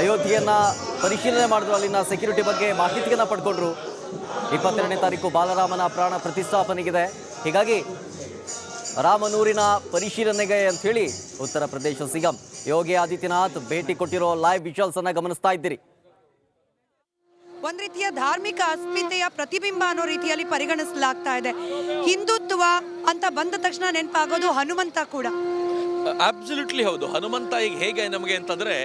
ಅಯೋಧ್ಯೆಯನ್ನು ಪರಿಶೀಲನೆ ಮಾಡಿದ್ರು. ಅಲ್ಲಿನ ಸೆಕ್ಯೂರಿಟಿ ಬಗ್ಗೆ ಮಾಹಿತಿಯನ್ನು ಪಡ್ಕೊಂಡ್ರು. 22ನೇ ತಾರೀಕು ಬಾಲರಾಮನ ಪ್ರಾಣ ಪ್ರತಿಷ್ಠಾಪನೆಗಿದೆ. ಹೀಗಾಗಿ ರಾಮನೂರಿನ ಪರಿಶೀಲನೆಗೆ ಅಂಥೇಳಿ ಉತ್ತರ ಪ್ರದೇಶ ಸಿಎಂ ಯೋಗಿ ಆದಿತ್ಯನಾಥ್ ಭೇಟಿ ಕೊಟ್ಟಿರೋ ಲೈವ್ ವಿಜುವಲ್ಸ್ ಅನ್ನು ಗಮನಿಸ್ತಾ ಇದ್ದೀರಿ. ಒಂದ್ ರೀತಿಯ ಧಾರ್ಮಿಕ ಅಸ್ಮಿತೆಯ ಪ್ರತಿಬಿಂಬ ಅನ್ನೋ ರೀತಿಯಲ್ಲಿ ಪರಿಗಣಿಸಲಾಗ್ತಾ ಇದೆ. ಹಿಂದುತ್ವ ಅಂತ ಬಂದ ತಕ್ಷಣ ನೆನಪಾಗೋದು ಹನುಮಂತ ಕೂಡ. ಅಬ್ಸಲ್ಯೂಟ್ಲಿ ಹೌದು. ಹನುಮಂತ ಈಗ ಹೇಗೆ ನಮಗೆ ಅಂತಂದ್ರೆ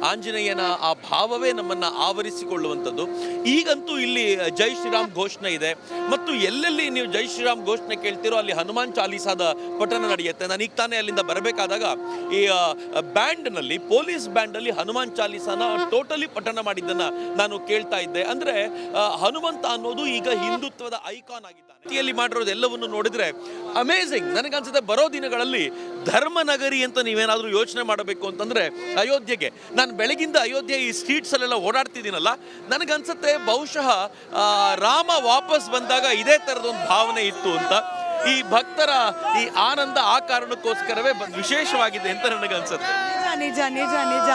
ಆಂಜನೇಯನ ಆ ಭಾವವೇ ನಮ್ಮನ್ನ ಆವರಿಸಿಕೊಳ್ಳುವಂಥದ್ದು. ಈಗಂತೂ ಇಲ್ಲಿ ಜೈ ಶ್ರೀರಾಮ್ ಘೋಷಣೆ ಇದೆ ಮತ್ತು ಎಲ್ಲೆಲ್ಲಿ ನೀವು ಜೈ ಶ್ರೀರಾಮ್ ಘೋಷಣೆ ಕೇಳ್ತಿರೋ ಅಲ್ಲಿ ಹನುಮಾನ್ ಚಾಲೀಸಾದ ಪಠಣ ನಡೆಯುತ್ತೆ. ನಾನು ಈಗ ತಾನೇ ಅಲ್ಲಿಂದ ಬರಬೇಕಾದಾಗ ಈ ಬ್ಯಾಂಡ್ನಲ್ಲಿ ಪೊಲೀಸ್ ಬ್ಯಾಂಡಲ್ಲಿ ಹನುಮಾನ್ ಚಾಲೀಸಾನ ಟೋಟಲಿ ಪಠಣ ಮಾಡಿದ್ದನ್ನ ನಾನು ಕೇಳ್ತಾ ಇದ್ದೆ. ಅಂದ್ರೆ ಹನುಮಂತ ಅನ್ನೋದು ಈಗ ಹಿಂದುತ್ವದ ಐಕಾನ್ ಆಗಿದ್ದಾನೆ. ಮಾಡಿರೋದು ಎಲ್ಲವನ್ನು ನೋಡಿದ್ರೆ ಅಮೇಝಿಂಗ್. ನನಗನ್ಸುತ್ತೆ ಬರೋ ದಿನಗಳಲ್ಲಿ ಧರ್ಮನಗರಿ ಅಂತ ನೀವೇನಾದ್ರೂ ಯೋಚನೆ ಮಾಡಬೇಕು ಅಂತಂದ್ರೆ ಅಯೋಧ್ಯೆಗೆ. ನಾನು ಬೆಳಗಿಂದ ಅಯೋಧ್ಯೆ ಈ ಸ್ಟ್ರೀಟ್ಸ್ ಅಲ್ಲೆಲ್ಲ ಓಡಾಡ್ತಿದ್ದೀನಲ್ಲ, ನನಗನ್ಸುತ್ತೆ ಬಹುಶಃ ರಾಮ ವಾಪಸ್ ಬಂದಾಗ ಇದೇ ತರದೊಂದು ಭಾವನೆ ಇತ್ತು ಅಂತ. ಈ ಭಕ್ತರ ಈ ಆನಂದ ಆ ಕಾರಣಕ್ಕೋಸ್ಕರವೇ ವಿಶೇಷವಾಗಿದೆ ಅಂತ ನನಗನ್ಸುತ್ತೆ. ನಿಜ ನಿಜ ನಿಜ.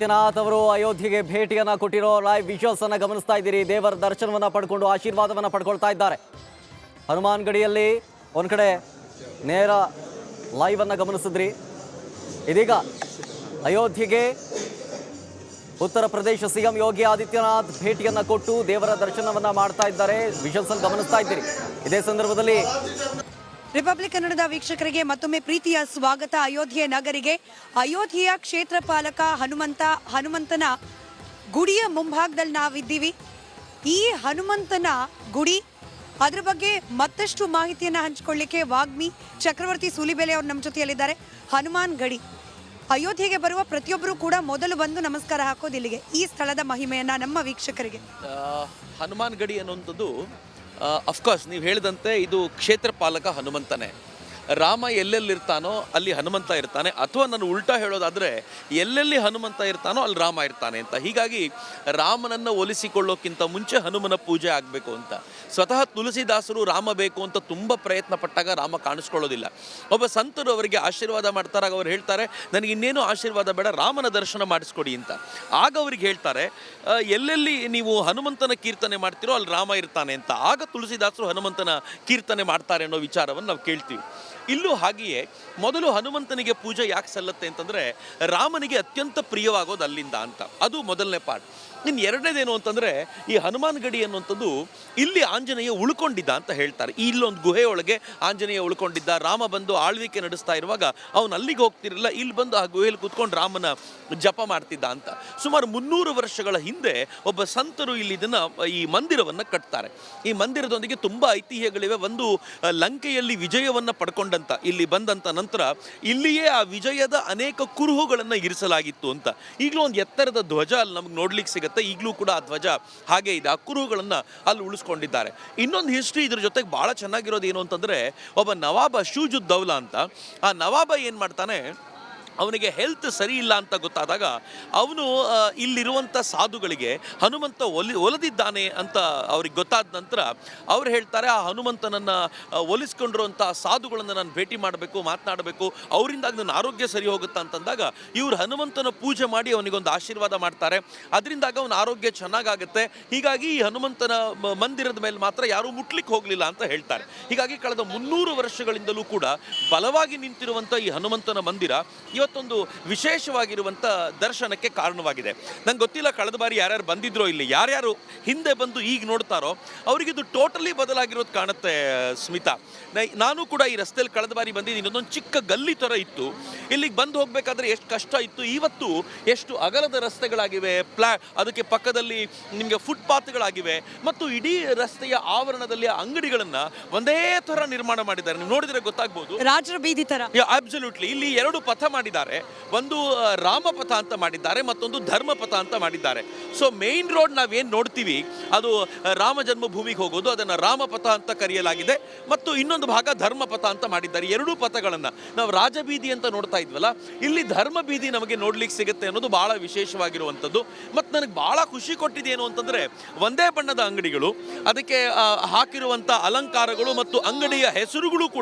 ಆದಿತ್ಯನಾಥ್ ಅವರು ಅಯೋಧ್ಯೆಗೆ ಭೇಟಿಯನ್ನ ಕೊಟ್ಟಿರೋ ಲೈವ್ ವಿಜುವಲ್ಸ್ ಅನ್ನ ಗಮನಿಸ್ತಾ ಇದ್ದೀರಿ. ದೇವರ ದರ್ಶನವನ್ನ ಪಡ್ಕೊಂಡು ಆಶೀರ್ವಾದವನ್ನ ಪಡ್ಕೊಳ್ತಾ ಇದ್ದಾರೆ. ಹನುಮಾನ್ ಗಡಿಯಲ್ಲಿ ಒಂದ್ ಕಡೆ ನೇರ ಲೈವ್ ಅನ್ನ ಗಮನಿಸಿದ್ರಿ. ಇದೀಗ ಅಯೋಧ್ಯೆಗೆ ಉತ್ತರ ಪ್ರದೇಶ ಸಿಎಂ ಯೋಗಿ ಆದಿತ್ಯನಾಥ್ ಭೇಟಿಯನ್ನ ಕೊಟ್ಟು ದೇವರ ದರ್ಶನವನ್ನ ಮಾಡ್ತಾ ಇದ್ದಾರೆ. ವಿಜುವಲ್ಸ್ ಅನ್ನು ಗಮನಿಸ್ತಾ ಇದ್ದೀರಿ. ಇದೇ ಸಂದರ್ಭದಲ್ಲಿ ರಿಪಬ್ಲಿಕ್ ಕನ್ನಡದ ವೀಕ್ಷಕರಿಗೆ ಮತ್ತೊಮ್ಮೆ ಪ್ರೀತಿಯ ಸ್ವಾಗತ. ಅಯೋಧ್ಯೆ ನಗರಿಗೆ ಅಯೋಧ್ಯೆಯ ಕ್ಷೇತ್ರ ಪಾಲಕ ಹನುಮಂತನ ಗುಡಿಯ ಮುಂಭಾಗದಲ್ಲಿ ನಾವಿದ್ದೀವಿ. ಈ ಹನುಮಂತನ ಗುಡಿ, ಅದ್ರ ಬಗ್ಗೆ ಮತ್ತಷ್ಟು ಮಾಹಿತಿಯನ್ನ ಹಂಚಿಕೊಳ್ಳಿಕ್ಕೆ ವಾಗ್ಮಿ ಚಕ್ರವರ್ತಿ ಸೂಲಿಬೆಲೆ ಅವರು ನಮ್ಮ ಜೊತೆಯಲ್ಲಿದ್ದಾರೆ. ಹನುಮಾನ್ ಗಡಿ ಅಯೋಧ್ಯೆಗೆ ಬರುವ ಪ್ರತಿಯೊಬ್ಬರು ಕೂಡ ಮೊದಲು ಬಂದು ನಮಸ್ಕಾರ ಹಾಕೋದು ಇಲ್ಲಿಗೆ. ಈ ಸ್ಥಳದ ಮಹಿಮೆಯನ್ನ ನಮ್ಮ ವೀಕ್ಷಕರಿಗೆ. ಹನುಮಾನ್ ಗಡಿ ಅನ್ನುವಂಥದ್ದು ಅಫ್ಕೋರ್ಸ್ ನೀವು ಹೇಳಿದಂತೆ ಇದು ಕ್ಷೇತ್ರ ಪಾಲಕ ಹನುಮಂತನೇ. ರಾಮ ಎಲ್ಲೆಲ್ಲಿರ್ತಾನೋ ಅಲ್ಲಿ ಹನುಮಂತ ಇರ್ತಾನೆ, ಅಥವಾ ನಾನು ಉಲ್ಟಾ ಹೇಳೋದಾದರೆ ಎಲ್ಲೆಲ್ಲಿ ಹನುಮಂತ ಇರ್ತಾನೋ ಅಲ್ಲಿ ರಾಮ ಇರ್ತಾನೆ ಅಂತ. ಹೀಗಾಗಿ ರಾಮನನ್ನು ಒಲಿಸಿಕೊಳ್ಳೋಕ್ಕಿಂತ ಮುಂಚೆ ಹನುಮನ ಪೂಜೆ ಆಗಬೇಕು ಅಂತ. ಸ್ವತಃ ತುಳಸಿದಾಸರು ರಾಮ ಬೇಕು ಅಂತ ತುಂಬ ಪ್ರಯತ್ನ ಪಟ್ಟಾಗ ರಾಮ ಕಾಣಿಸ್ಕೊಳ್ಳೋದಿಲ್ಲ. ಒಬ್ಬ ಸಂತರು ಅವರಿಗೆ ಆಶೀರ್ವಾದ ಮಾಡ್ತಾರಾಗ ಅವ್ರು ಹೇಳ್ತಾರೆ, ನನಗೆ ಇನ್ನೇನು ಆಶೀರ್ವಾದ ಬೇಡ, ರಾಮನ ದರ್ಶನ ಮಾಡಿಸ್ಕೊಡಿ ಅಂತ. ಆಗ ಅವ್ರಿಗೆ ಹೇಳ್ತಾರೆ, ಎಲ್ಲೆಲ್ಲಿ ನೀವು ಹನುಮಂತನ ಕೀರ್ತನೆ ಮಾಡ್ತೀರೋ ಅಲ್ಲಿ ರಾಮ ಇರ್ತಾನೆ ಅಂತ. ಆಗ ತುಳಸಿದಾಸರು ಹನುಮಂತನ ಕೀರ್ತನೆ ಮಾಡ್ತಾರೆ ಅನ್ನೋ ವಿಚಾರವನ್ನು ನಾವು ಕೇಳ್ತೀವಿ. ಇಲ್ಲೂ ಹಾಗೆಯೇ ಮೊದಲು ಹನುಮಂತನಿಗೆ ಪೂಜೆ ಯಾಕೆ ಸಲ್ಲತ್ತೆ ಅಂತಂದರೆ ರಾಮನಿಗೆ ಅತ್ಯಂತ ಪ್ರಿಯವಾಗೋದು ಅಲ್ಲಿಂದ ಅಂತ. ಅದು ಮೊದಲನೇ ಪಾರ್ಟ್. ಇನ್ನು ಎರಡನೇದೇನು ಅಂತಂದರೆ ಈ ಹನುಮಾನ್ ಗಡಿ ಅನ್ನುವಂಥದ್ದು ಇಲ್ಲಿ ಆಂಜನೇಯ ಉಳ್ಕೊಂಡಿದ್ದ ಅಂತ ಹೇಳ್ತಾರೆ. ಇಲ್ಲೊಂದು ಗುಹೆಯೊಳಗೆ ಆಂಜನೇಯ ಉಳ್ಕೊಂಡಿದ್ದ. ರಾಮ ಬಂದು ಆಳ್ವಿಕೆ ನಡೆಸ್ತಾ ಇರುವಾಗ ಅವನು ಅಲ್ಲಿಗೆ ಹೋಗ್ತಿರಲಿಲ್ಲ, ಇಲ್ಲಿ ಬಂದು ಆ ಗುಹೆಯಲ್ಲಿ ಕೂತ್ಕೊಂಡು ರಾಮನ ಜಪ ಮಾಡ್ತಿದ್ದ ಅಂತ. ಸುಮಾರು 300 ವರ್ಷಗಳ ಹಿಂದೆ ಒಬ್ಬ ಸಂತರು ಇಲ್ಲಿ ಈ ಮಂದಿರವನ್ನು ಕಟ್ತಾರೆ. ಈ ಮಂದಿರದೊಂದಿಗೆ ತುಂಬ ಐತಿಹ್ಯಗಳಿವೆ. ಒಂದು ಲಂಕೆಯಲ್ಲಿ ವಿಜಯವನ್ನು ಪಡ್ಕೊಂಡಂತ ಇಲ್ಲಿ ಬಂದಂಥ ನಂತರ ಇಲ್ಲಿಯೇ ಆ ವಿಜಯದ ಅನೇಕ ಕುರುಹುಗಳನ್ನು ಇರಿಸಲಾಗಿತ್ತು ಅಂತ. ಈಗಲೂ ಒಂದು ಎತ್ತರದ ಧ್ವಜ ಅಲ್ಲಿ ನಮ್ಗೆ ನೋಡ್ಲಿಕ್ಕೆ ಸಿಗುತ್ತೆ. ಈಗಲೂ ಕೂಡ ಆ ಧ್ವಜ ಹಾಗೆ ಇದೆ. ಆ ಕುರುಹುಗಳನ್ನು ಅಲ್ಲಿ ಇನ್ನೊಂದು ಹಿಸ್ಟ್ರಿ ಇದ್ರ ಜೊತೆಗೆ ಬಹಳ ಚೆನ್ನಾಗಿರೋದು ಏನು ಅಂತಂದ್ರೆ, ಒಬ್ಬ ನವಾಬ ಶೂಜುದ್ದೌಲಾ ಅಂತ, ಆ ನವಾಬ ಏನ್ ಮಾಡ್ತಾನೆ, ಅವನಿಗೆ ಹೆಲ್ತ್ ಸರಿ ಇಲ್ಲ ಅಂತ ಗೊತ್ತಾದಾಗ ಅವನು ಇಲ್ಲಿರುವಂಥ ಸಾಧುಗಳಿಗೆ ಹನುಮಂತ ಒಲಿದಿದ್ದಾನೆ ಅಂತ ಅವ್ರಿಗೆ ಗೊತ್ತಾದ ನಂತರ ಅವ್ರು ಹೇಳ್ತಾರೆ, ಆ ಹನುಮಂತನನ್ನು ಒಲಿಸ್ಕೊಂಡಿರುವಂಥ ಸಾಧುಗಳನ್ನು ನಾನು ಭೇಟಿ ಮಾಡಬೇಕು, ಮಾತನಾಡಬೇಕು, ಅವರಿಂದಾಗಿ ನನ್ನ ಆರೋಗ್ಯ ಸರಿ ಹೋಗುತ್ತಾ ಅಂತಂದಾಗ ಇವರು ಹನುಮಂತನ ಪೂಜೆ ಮಾಡಿ ಅವನಿಗೊಂದು ಆಶೀರ್ವಾದ ಮಾಡ್ತಾರೆ. ಅದರಿಂದಾಗ ಅವನ ಆರೋಗ್ಯ ಚೆನ್ನಾಗಾಗುತ್ತೆ. ಹೀಗಾಗಿ ಈ ಹನುಮಂತನ ಮಂದಿರದ ಮೇಲೆ ಮಾತ್ರ ಯಾರೂ ಮುಟ್ಲಿಕ್ಕೆ ಹೋಗಲಿಲ್ಲ ಅಂತ ಹೇಳ್ತಾರೆ. ಹೀಗಾಗಿ ಕಳೆದ 300 ವರ್ಷಗಳಿಂದಲೂ ಕೂಡ ಬಲವಾಗಿ ನಿಂತಿರುವಂಥ ಈ ಹನುಮಂತನ ಮಂದಿರ ಇವತ್ತೊಂದು ವಿಶೇಷವಾಗಿರುವಂಥ ದರ್ಶನಕ್ಕೆ ಕಾರಣವಾಗಿದೆ. ನಂಗೆ ಗೊತ್ತಿಲ್ಲ ಕಳೆದ ಬಾರಿ ಯಾರ್ಯಾರು ಬಂದಿದ್ರೋ, ಇಲ್ಲಿ ಯಾರ್ಯಾರು ಹಿಂದೆ ಬಂದು ಈಗ ನೋಡ್ತಾರೋ ಅವರಿಗಿದು ಟೋಟಲಿ ಬದಲಾಗಿರೋದು ಕಾಣುತ್ತೆ. ಸ್ಮಿತಾ, ನಾನು ಕೂಡ ಈ ರಸ್ತೆಯಲ್ಲಿ ಕಳೆದ ಬಾರಿ ಬಂದಿದ್ದೀನಿ. ಇನ್ನೊಂದು ಚಿಕ್ಕ ಗಲ್ಲಿ ಥರ ಇತ್ತು. ಇಲ್ಲಿಗೆ ಬಂದು ಹೋಗಬೇಕಾದ್ರೆ ಎಷ್ಟು ಕಷ್ಟ ಇತ್ತು. ಇವತ್ತು ಎಷ್ಟು ಅಗಲದ ರಸ್ತೆಗಳಾಗಿವೆ, ಅದಕ್ಕೆ ಪಕ್ಕದಲ್ಲಿ ನಿಮಗೆ ಫುಟ್ಪಾತ್ಗಳಾಗಿವೆ ಮತ್ತು ಇಡೀ ರಸ್ತೆಯ ಆವರಣದಲ್ಲಿ ಅಂಗಡಿಗಳನ್ನು ಒಂದೇ ಥರ ನಿರ್ಮಾಣ ಮಾಡಿದ್ದಾರೆ. ನೀವು ನೋಡಿದ್ರೆ ಗೊತ್ತಾಗ್ಬೋದು, ರಾಜರ ಬೀದಿ ಥರ. ಅಬ್ಸಲ್ಯೂಟ್ಲಿ. ಇಲ್ಲಿ 2 ಪಥ ಮಾಡಿದ್ದಾರೆ. ಮಾಡಿದ್ದಾರೆ. ಒಂದು ರಾಮಪಥ ಅಂತ ಮಾಡಿದ್ದಾರೆ, ಮತ್ತೊಂದು ಧರ್ಮಪಥ ಅಂತ ಮಾಡಿದ್ದಾರೆ. ಸೊ ಮೇನ್ ರೋಡ್ ನಾವೇನು ನೋಡ್ತೀವಿ ಅದು ರಾಮ ಜನ್ಮಭೂಮಿಗೆ ಹೋಗೋದು, ಅದನ್ನು ರಾಮಪಥ ಅಂತ ಕರೆಯಲಾಗಿದೆ. ಮತ್ತು ಇನ್ನೊಂದು ಭಾಗ ಧರ್ಮಪಥ ಅಂತ ಮಾಡಿದ್ದಾರೆ. ಎರಡೂ ಪಥಗಳನ್ನು ನಾವು ರಾಜಬೀದಿ ಅಂತ ನೋಡ್ತಾ ಇದ್ವಲ್ಲ, ಇಲ್ಲಿ ಧರ್ಮ ಬೀದಿ ನಮಗೆ ನೋಡ್ಲಿಕ್ಕೆ ಸಿಗುತ್ತೆ ಅನ್ನೋದು ಬಹಳ ವಿಶೇಷವಾಗಿರುವಂಥದ್ದು. ಮತ್ತು ನನಗೆ ಬಹಳ ಖುಷಿ ಕೊಟ್ಟಿದ್ದೇನು ಅಂತಂದರೆ ಒಂದೇ ಬಣ್ಣದ ಅಂಗಡಿಗಳು, ಅದಕ್ಕೆ ಹಾಕಿರುವಂಥ ಅಲಂಕಾರಗಳು ಮತ್ತು ಅಂಗಡಿಯ ಹೆಸರುಗಳು ಕೂಡ